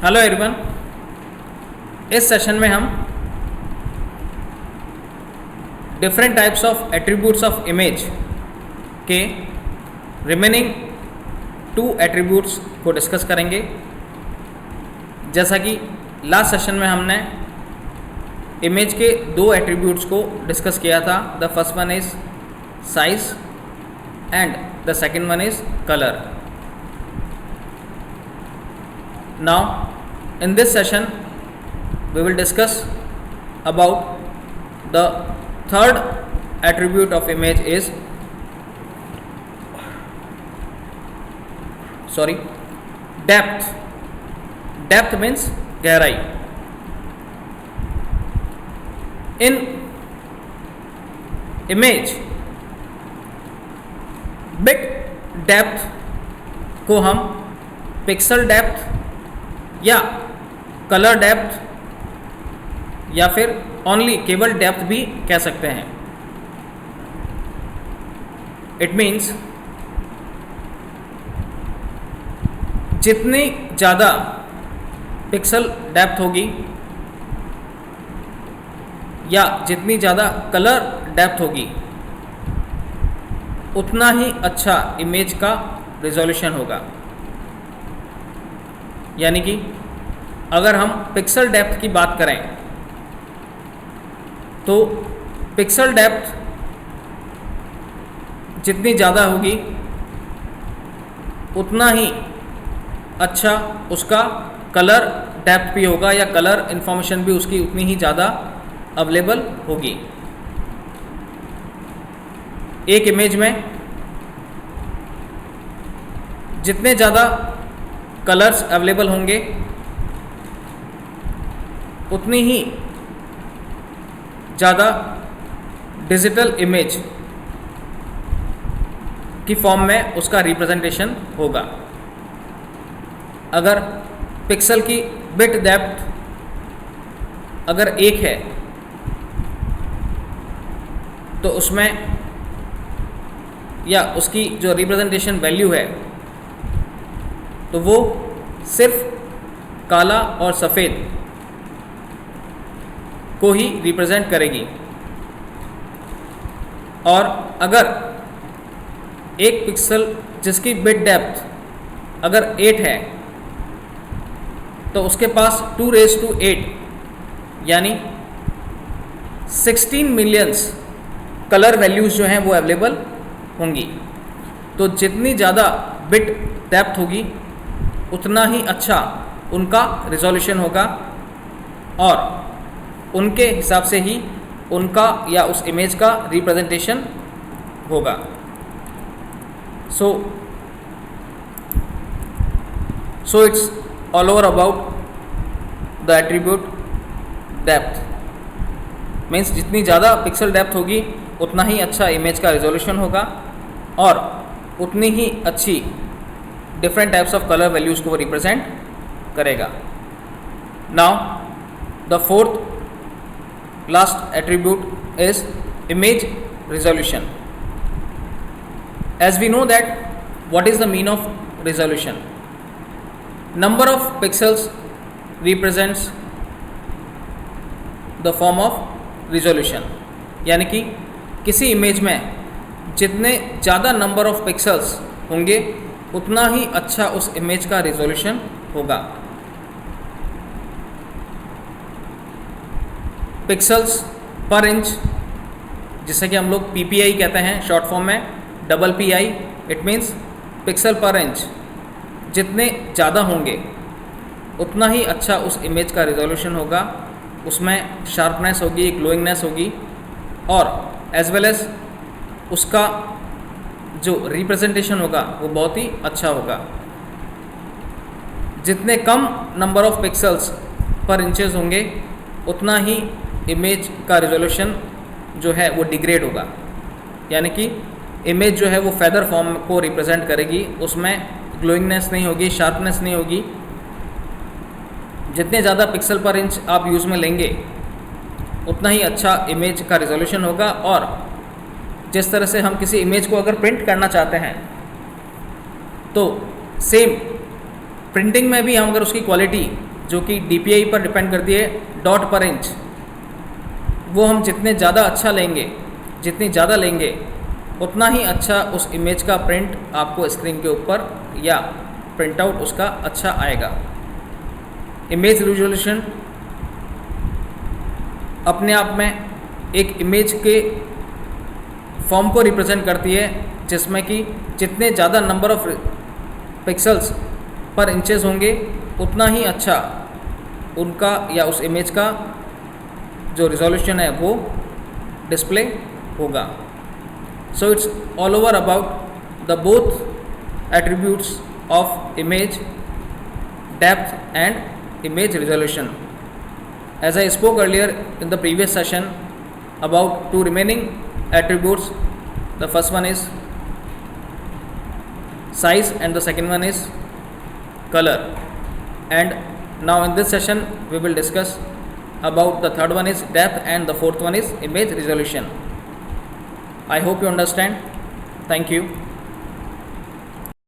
Hello everyone. इस session में हम different types of attributes of image के रिमेनिंग 2 एट्रीब्यूट्स को डिस्कस करेंगे। जैसा कि लास्ट सेशन में हमने इमेज के 2 एट्रीब्यूट्स को डिस्कस किया था। The first one is size and the second one is colour. Now in this session we will discuss about the third attribute of image is depth. Depth means गहराई। In image bit depth को हम pixel depth या colour depth या फिर only केवल depth भी कह सकते हैं। इट मीन्स जितनी ज़्यादा पिक्सल डेप्थ होगी या जितनी ज़्यादा कलर डेप्थ होगी उतना ही अच्छा इमेज का रिजोल्यूशन होगा। यानी कि अगर हम पिक्सल डेप्थ की बात करें तो पिक्सल डेप्थ जितनी ज़्यादा होगी उतना ही अच्छा उसका कलर डेप्थ भी होगा या कलर इन्फॉर्मेशन भी उसकी उतनी ही ज़्यादा अवेलेबल होगी। एक इमेज में जितने ज़्यादा कलर्स अवेलेबल होंगे उतनी ही ज़्यादा डिजिटल इमेज की फॉर्म में उसका रिप्रेजेंटेशन होगा। अगर पिक्सल की बिट डेप्थ अगर 1 है तो उसमें या उसकी जो रिप्रेजेंटेशन वैल्यू है तो वो सिर्फ काला और सफ़ेद को ही रिप्रेजेंट करेगी। और अगर एक पिक्सल जिसकी बिट डेप्थ अगर 8 है तो उसके पास 2⁸ यानी 16 मिलियंस कलर वैल्यूज़ जो हैं वो अवेलेबल होंगी। तो जितनी ज़्यादा बिट डेप्थ होगी उतना ही अच्छा उनका रिजोल्यूशन होगा और उनके हिसाब से ही उनका या उस इमेज का रिप्रेजेंटेशन होगा। So it's all over about the attribute depth. Means जितनी ज़्यादा पिक्सल डेप्थ होगी उतना ही अच्छा इमेज का रिजोल्यूशन होगा और उतनी ही अच्छी different types of colour values को वो रिप्रेजेंट करेगा। Now the fourth last attribute is image resolution. As we know that what is the mean of resolution? Number of pixels represents the form of resolution. यानी कि किसी image में जितने ज़्यादा number of pixels होंगे उतना ही अच्छा उस इमेज का रिजोल्यूशन होगा। पिक्सल्स पर इंच जिसे कि हम लोग PPI कहते हैं शॉर्ट फॉर्म में, PPI इट मीन्स पिक्सल पर इंच जितने ज़्यादा होंगे उतना ही अच्छा उस इमेज का रिजोल्यूशन होगा। उसमें शार्पनेस होगी, ग्लोइंगनेस होगी और एज वेल एज उसका जो रिप्रेजेंटेशन होगा वो बहुत ही अच्छा होगा। जितने कम number of pixels per inches होंगे उतना ही इमेज का रिजोल्यूशन जो है वो डिग्रेड होगा। यानी कि इमेज जो है वो फेदर फॉर्म को रिप्रेजेंट करेगी, उसमें ग्लोइंगनेस नहीं होगी, शार्पनेस नहीं होगी। जितने ज़्यादा पिक्सल पर इंच आप यूज़ में लेंगे उतना ही अच्छा इमेज का रिजोल्यूशन होगा। और जिस तरह से हम किसी इमेज को अगर प्रिंट करना चाहते हैं तो सेम प्रिंटिंग में भी हम अगर उसकी क्वालिटी जो कि DPI पर डिपेंड करती है, डॉट पर इंच, वो हम जितने ज़्यादा अच्छा लेंगे, जितनी ज़्यादा लेंगे उतना ही अच्छा उस इमेज का प्रिंट आपको स्क्रीन के ऊपर या प्रिंट आउट उसका अच्छा आएगा। इमेज रिजोल्यूशन अपने आप में एक इमेज के फॉर्म को रिप्रेजेंट करती है, जिसमें कि जितने ज़्यादा number of pixels per inches होंगे उतना ही अच्छा उनका या उस इमेज का जो रिजोल्यूशन है वो डिस्प्ले होगा। So it's all over about the both attributes of image, depth and image resolution. As I spoke earlier in the previous session about two remaining attributes, the first one is size and the second one is color, and now in this session we will discuss about the third one is depth and the fourth one is image resolution. I hope you understand. Thank you.